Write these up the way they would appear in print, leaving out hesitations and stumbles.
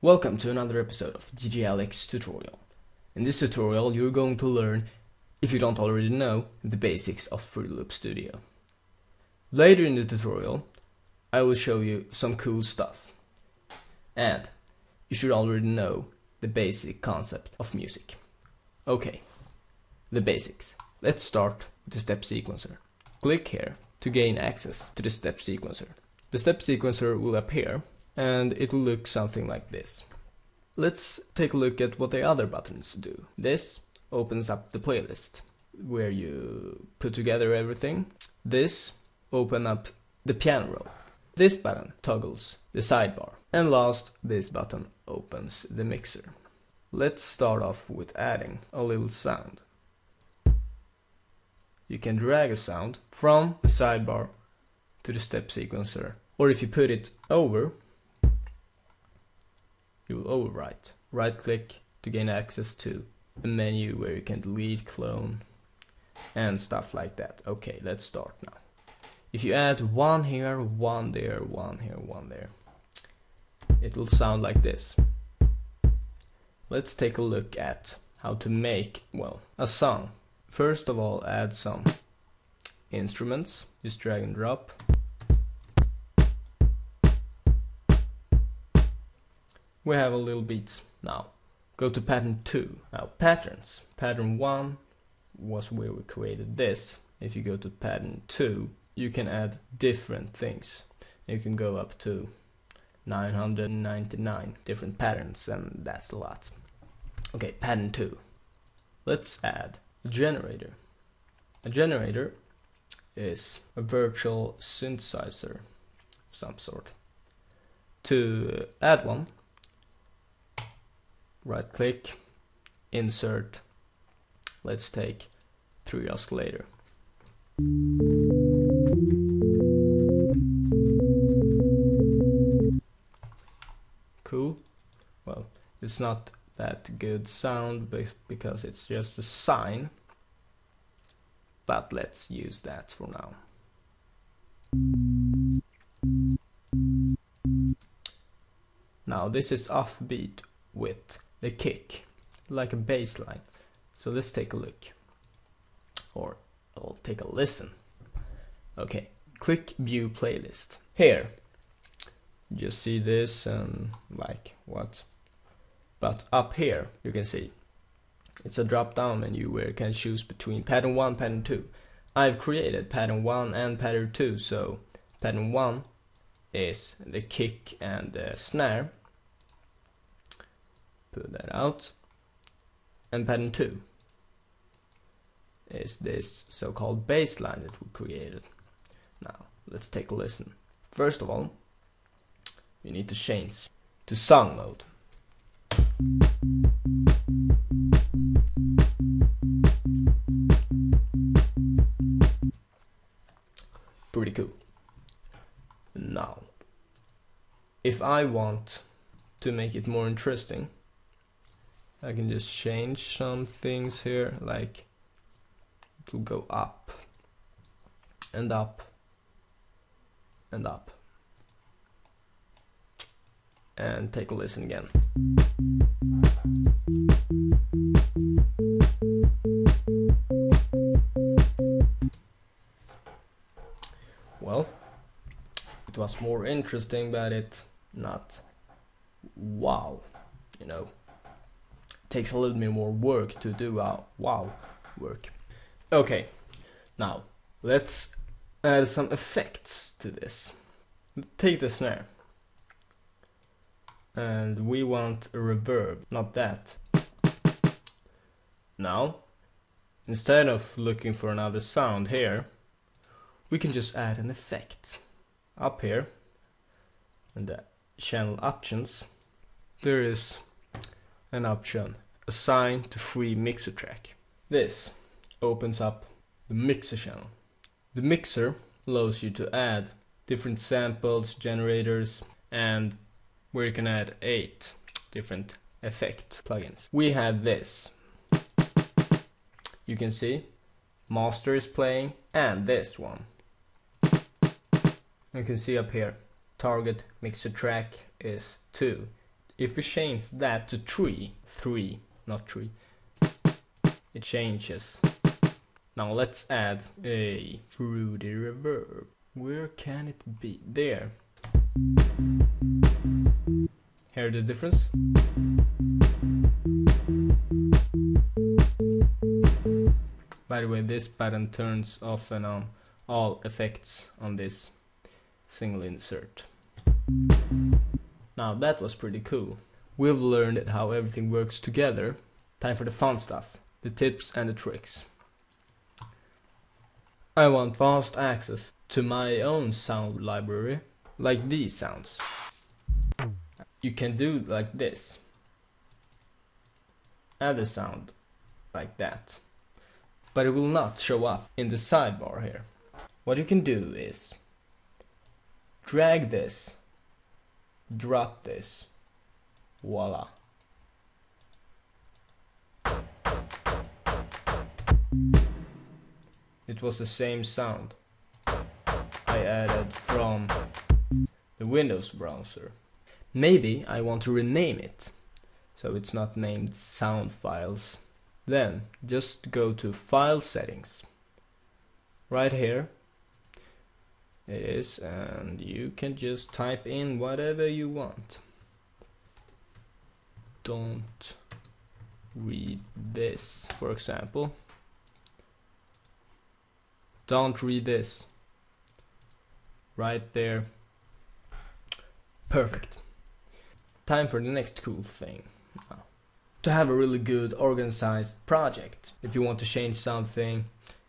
Welcome to another episode of DJ Alekz tutorial. In this tutorial you're going to learn, if you don't already know, the basics of Fruity Loop Studio. Later in the tutorial I will show you some cool stuff. And you should already know the basic concept of music. Okay, the basics. Let's start with the step sequencer. Click here to gain access to the step sequencer. The step sequencer will appear and it will look something like this. Let's take a look at what the other buttons do. This opens up the playlist where you put together everything. This opens up the piano roll. This button toggles the sidebar. And last, this button opens the mixer. Let's start off with adding a little sound. You can drag a sound from the sidebar to the step sequencer, or if you put it over, you will overwrite. Right click to gain access to a menu where you can delete, clone, and stuff like that. Okay, let's start now. If you add one here, one there, one here, one there, it will sound like this. Let's take a look at how to make, well, a song. First of all, add some instruments. Just drag and drop. We have a little beat. Now, go to pattern 2. Now, patterns. Pattern 1 was where we created this. If you go to pattern 2, you can add different things. You can go up to 999 different patterns, and that's a lot. Okay, pattern 2. Let's add a generator. A generator is a virtual synthesizer of some sort. To add one, right click, insert. Let's take 3 oscillator. Cool. Well, it's not that good sound because it's just a sine, but let's use that for now. Now this is offbeat with the kick, like a bass line. So let's take a look, or I'll take a listen. Okay, click view playlist. Here, just see this and like what? But up here you can see it's a drop down menu where you can choose between pattern 1 and pattern 2. I've created pattern 1 and pattern 2, so pattern 1 is the kick and the snare. Put that out. And pattern 2 is this so-called bass line that we created. Now let's take a listen. First of all, you need to change to song mode. Pretty cool. Now, if I want to make it more interesting, I can just change some things here, like it will go up and up and up. And take a listen again. Well, it was more interesting, but it's not wow, you know. It takes a little bit more work to do our wow work. Okay, now let's add some effects to this. Take the snare. And we want a reverb, not that. Now, instead of looking for another sound here, we can just add an effect. Up here, in the channel options, there is an option, assign to free mixer track. This opens up the mixer channel. The mixer allows you to add different samples, generators, and where you can add 8 different effect plugins. We have this. You can see master is playing, and this one. You can see up here target mixer track is 2. If we change that to 3, not 3, it changes. Now let's add a fruity reverb. Where can it be? There. Hear the difference? By the way, this button turns off and on all effects on this single insert. Now that was pretty cool. We've learned how everything works together. Time for the fun stuff, the tips and the tricks. I want fast access to my own sound library, like these sounds. You can do like this. Add a sound like that. But it will not show up in the sidebar here. What you can do is drag this, drop this, voila. It was the same sound I added from the Windows browser. Maybe I want to rename it, so it's not named sound files. Then just go to File Settings. Right here it is, and you can just type in whatever you want. Don't read this, for example. Don't read this. Right there. Perfect. Time for the next cool thing. To have a really good organized project. If you want to change something,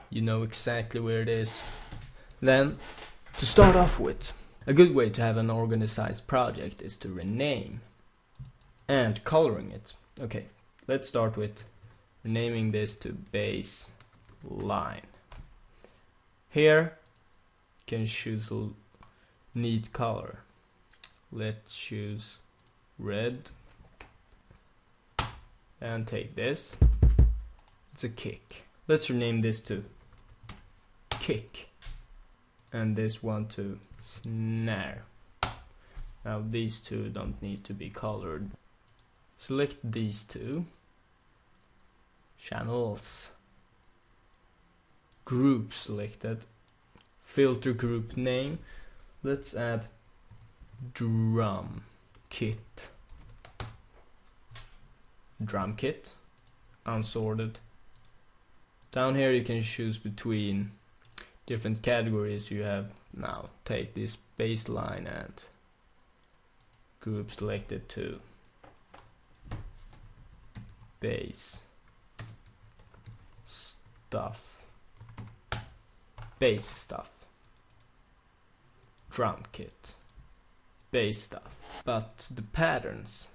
you know exactly where it is. Then, to start off with, a good way to have an organized project is to rename and coloring it. Okay, let's start with renaming this to baseline. Here, you can choose a neat color. Let's choose red. And take this. It's a kick. Let's rename this to kick. And this one to snare. Now these two don't need to be colored. Select these two. Channels. Group selected. Filter group name. Let's add drum kit. Drum kit. Unsorted. Down here you can choose between different categories you have. Now take this baseline and group selected to bass stuff. Bass stuff. Drum kit. Bass stuff. But the patterns,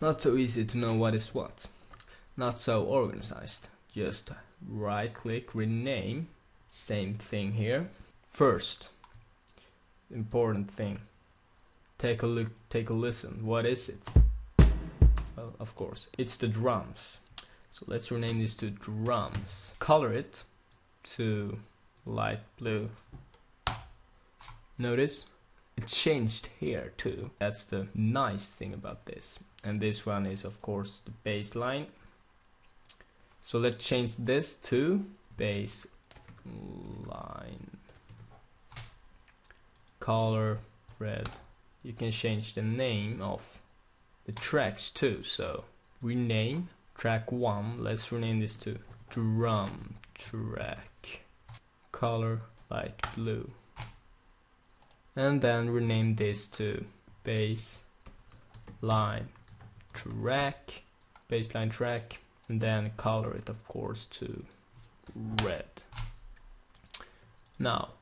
not so easy to know what is what. Not so organized. Just right click, rename. Same thing here. First, important thing. Take a look, take a listen. What is it? Well, of course, it's the drums. So let's rename this to drums. Color it to light blue. Notice it changed here too. That's the nice thing about this. And this one is of course the bass line. So let's change this to bass line. Color red. You can change the name of the tracks too. So rename track 1. Let's rename this to drum track. Color light blue. And then rename this to bass line track, baseline track, and then color it of course to red. Now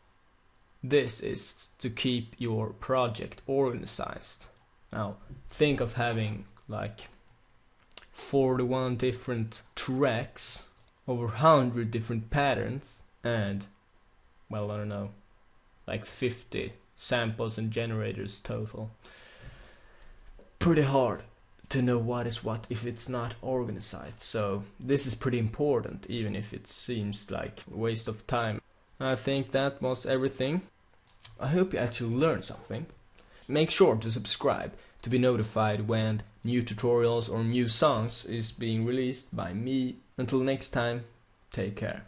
this is to keep your project organized. Now think of having like 41 different tracks, over 100 different patterns, and well, I don't know, like 50 samples and generators total. Pretty hard to know what is what if it's not organized. So this is pretty important, even if it seems like a waste of time. I think that was everything. I hope you actually learned something. Make sure to subscribe to be notified when new tutorials or new songs is being released by me. Until next time, take care.